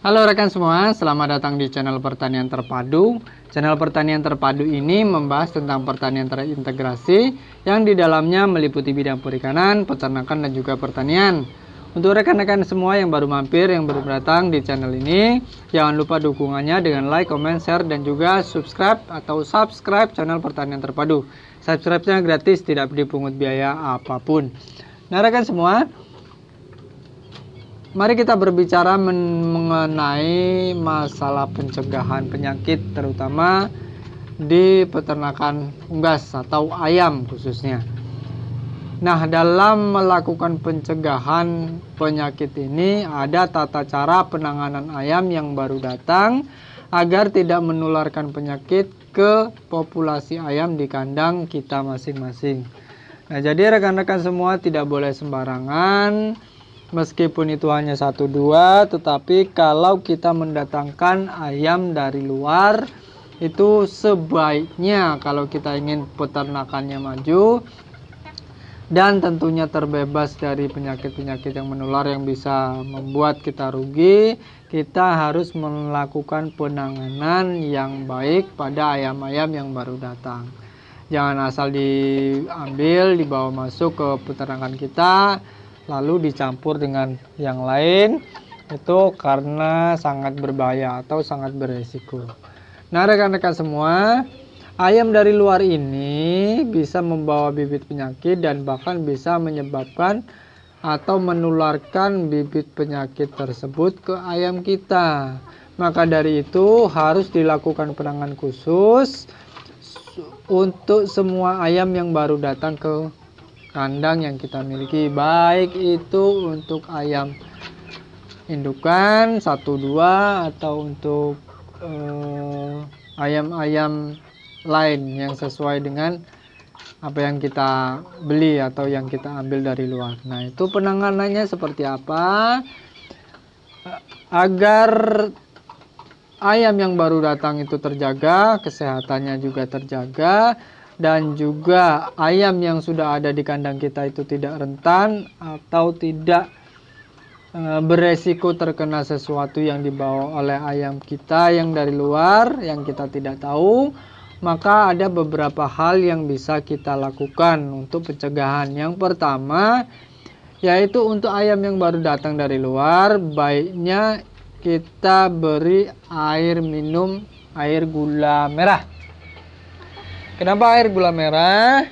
Halo rekan semua, selamat datang di channel Pertanian Terpadu. Channel Pertanian Terpadu ini membahas tentang pertanian terintegrasi yang di dalamnya meliputi bidang perikanan, peternakan, dan juga pertanian. Untuk rekan-rekan semua yang baru mampir, yang baru datang di channel ini, jangan lupa dukungannya dengan like, comment, share, dan juga subscribe channel Pertanian Terpadu. Subscribe-nya gratis, tidak dipungut biaya apapun. Nah rekan semua, mari kita berbicara mengenai masalah pencegahan penyakit, terutama di peternakan unggas atau ayam khususnya. Nah, dalam melakukan pencegahan penyakit ini ada tata cara penanganan ayam yang baru datang agar tidak menularkan penyakit ke populasi ayam di kandang kita masing-masing. Nah, jadi rekan-rekan semua tidak boleh sembarangan. Meskipun itu hanya 1-2, tetapi kalau kita mendatangkan ayam dari luar, itu sebaiknya kalau kita ingin peternakannya maju dan tentunya terbebas dari penyakit-penyakit yang menular yang bisa membuat kita rugi, kita harus melakukan penanganan yang baik pada ayam-ayam yang baru datang. Jangan asal diambil, dibawa masuk ke peternakan kita, lalu dicampur dengan yang lain, itu karena sangat berbahaya atau sangat beresiko. Nah rekan-rekan semua, ayam dari luar ini bisa membawa bibit penyakit dan bahkan bisa menyebabkan atau menularkan bibit penyakit tersebut ke ayam kita. Maka dari itu harus dilakukan penanganan khusus untuk semua ayam yang baru datang ke kandang yang kita miliki, baik itu untuk ayam indukan 1-2 atau untuk ayam-ayam lain yang sesuai dengan apa yang kita beli atau yang kita ambil dari luar. Nah, itu penanganannya seperti apa agar ayam yang baru datang itu terjaga, kesehatannya juga terjaga, dan juga ayam yang sudah ada di kandang kita itu tidak rentan atau tidak beresiko terkena sesuatu yang dibawa oleh ayam kita yang dari luar yang kita tidak tahu. Maka ada beberapa hal yang bisa kita lakukan untuk pencegahan. Yang pertama yaitu untuk ayam yang baru datang dari luar, baiknya kita beri air minum air gula merah. Kenapa air gula merah?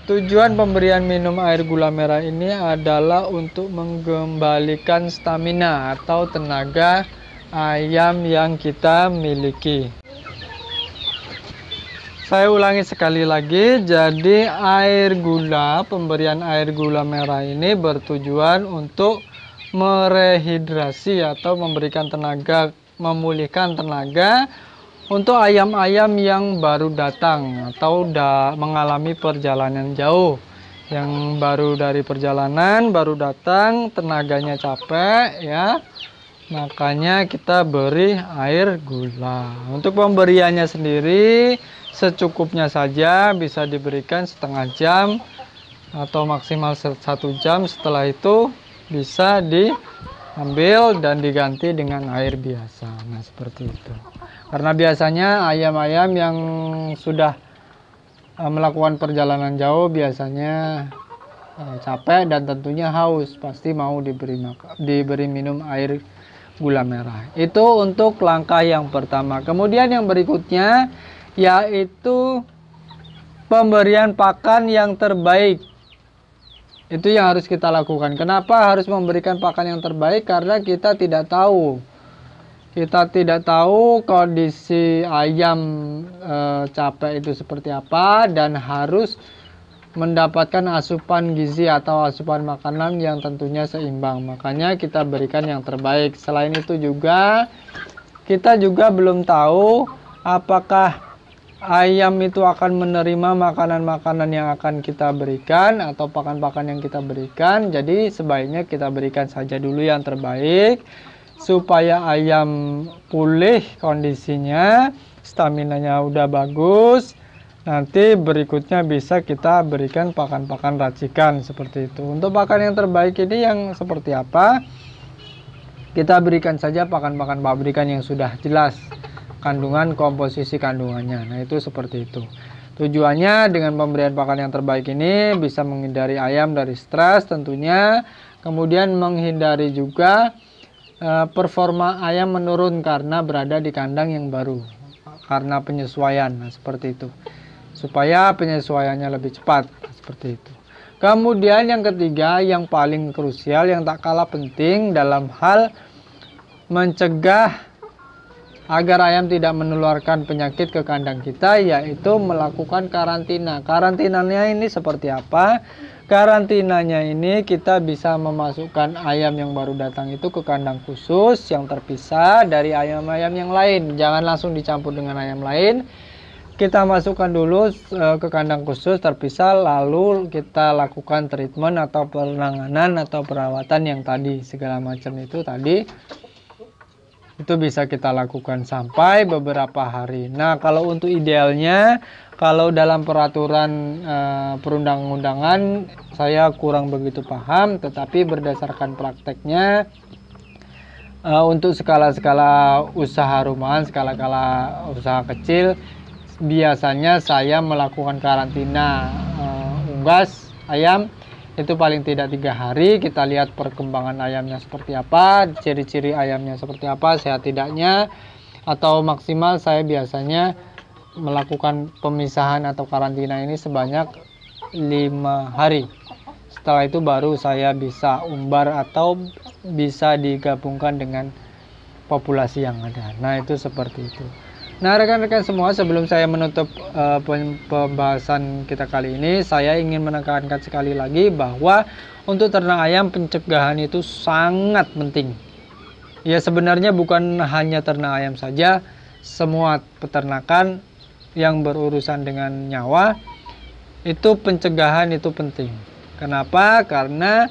Tujuan pemberian minum air gula merah ini adalah untuk mengembalikan stamina atau tenaga ayam yang kita miliki. Saya ulangi sekali lagi, jadi pemberian air gula merah ini bertujuan untuk merehidrasi atau memberikan tenaga, memulihkan tenaga untuk ayam-ayam yang baru datang atau mengalami perjalanan jauh, yang baru dari perjalanan, baru datang, tenaganya capek ya, makanya kita beri air gula. Untuk pemberiannya sendiri secukupnya saja, bisa diberikan setengah jam atau maksimal 1 jam. Setelah itu bisa diambil dan diganti dengan air biasa. Nah seperti itu. Karena biasanya ayam-ayam yang sudah melakukan perjalanan jauh biasanya capek dan tentunya haus, pasti mau diberi minum air gula merah. Itu untuk langkah yang pertama. Kemudian yang berikutnya yaitu pemberian pakan yang terbaik. Itu yang harus kita lakukan. Kenapa harus memberikan pakan yang terbaik? Karena kita tidak tahu. Kita tidak tahu kondisi ayam capek itu seperti apa dan harus mendapatkan asupan gizi atau asupan makanan yang tentunya seimbang. Makanya kita berikan yang terbaik. Selain itu juga kita juga belum tahu apakah ayam itu akan menerima makanan-makanan yang akan kita berikan atau pakan-pakan yang kita berikan. Jadi sebaiknya kita berikan saja dulu yang terbaik supaya ayam pulih kondisinya, staminanya udah bagus. Nanti berikutnya bisa kita berikan pakan-pakan racikan seperti itu. Untuk pakan yang terbaik ini yang seperti apa? kita berikan saja pakan-pakan pabrikan yang sudah jelas kandungan, komposisi kandungannya. Nah, itu seperti itu. Tujuannya dengan pemberian pakan yang terbaik ini bisa menghindari ayam dari stres tentunya, kemudian menghindari juga performa ayam menurun karena berada di kandang yang baru, karena penyesuaian. Nah, seperti itu, supaya penyesuaiannya lebih cepat, seperti itu. Kemudian yang ketiga, yang paling krusial, yang tak kalah penting dalam hal mencegah agar ayam tidak menularkan penyakit ke kandang kita, yaitu melakukan karantina. Karantinanya ini seperti apa? Karantinanya ini kita bisa memasukkan ayam yang baru datang itu ke kandang khusus yang terpisah dari ayam-ayam yang lain. Jangan langsung dicampur dengan ayam lain. Kita masukkan dulu ke kandang khusus terpisah, lalu kita lakukan treatment atau penanganan atau perawatan yang tadi segala macam itu tadi. Itu bisa kita lakukan sampai beberapa hari. Nah, kalau untuk idealnya, kalau dalam peraturan perundang-undangan saya kurang begitu paham, tetapi berdasarkan prakteknya untuk skala-skala usaha rumahan, skala-skala usaha kecil, biasanya saya melakukan karantina unggas ayam itu paling tidak 3 hari. Kita lihat perkembangan ayamnya seperti apa, ciri-ciri ayamnya seperti apa, sehat tidaknya, atau maksimal saya biasanya melakukan pemisahan atau karantina ini sebanyak 5 hari. Setelah itu baru saya bisa umbar atau bisa digabungkan dengan populasi yang ada. Nah, itu seperti itu. Nah, rekan-rekan semua, sebelum saya menutup pembahasan kita kali ini, saya ingin menekankan sekali lagi bahwa untuk ternak ayam pencegahan itu sangat penting. Ya, sebenarnya bukan hanya ternak ayam saja, semua peternakan yang berurusan dengan nyawa itu pencegahan itu penting. Kenapa? Karena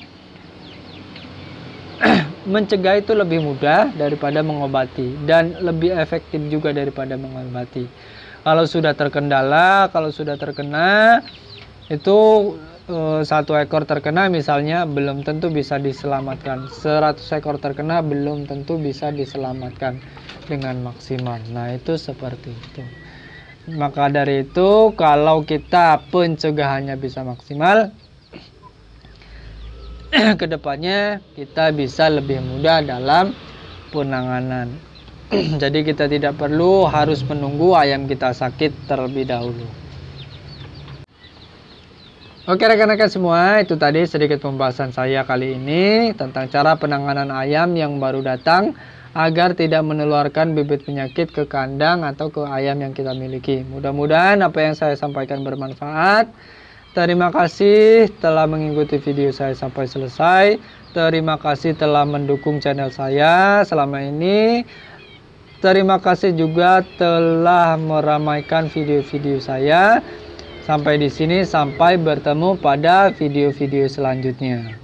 mencegah itu lebih mudah daripada mengobati dan lebih efektif juga daripada mengobati. Kalau sudah terkendala, kalau sudah terkena itu 1 ekor terkena misalnya belum tentu bisa diselamatkan. 100 ekor terkena belum tentu bisa diselamatkan dengan maksimal. Nah, itu seperti itu. Maka dari itu, kalau kita pencegahannya bisa maksimal, kedepannya kita bisa lebih mudah dalam penanganan. Jadi kita tidak perlu harus menunggu ayam kita sakit terlebih dahulu. Oke rekan-rekan semua, itu tadi sedikit pembahasan saya kali ini tentang cara penanganan ayam yang baru datang agar tidak menularkan bibit penyakit ke kandang atau ke ayam yang kita miliki. Mudah-mudahan apa yang saya sampaikan bermanfaat. Terima kasih telah mengikuti video saya sampai selesai. Terima kasih telah mendukung channel saya selama ini. Terima kasih juga telah meramaikan video-video saya. Sampai di sini, sampai bertemu pada video-video selanjutnya.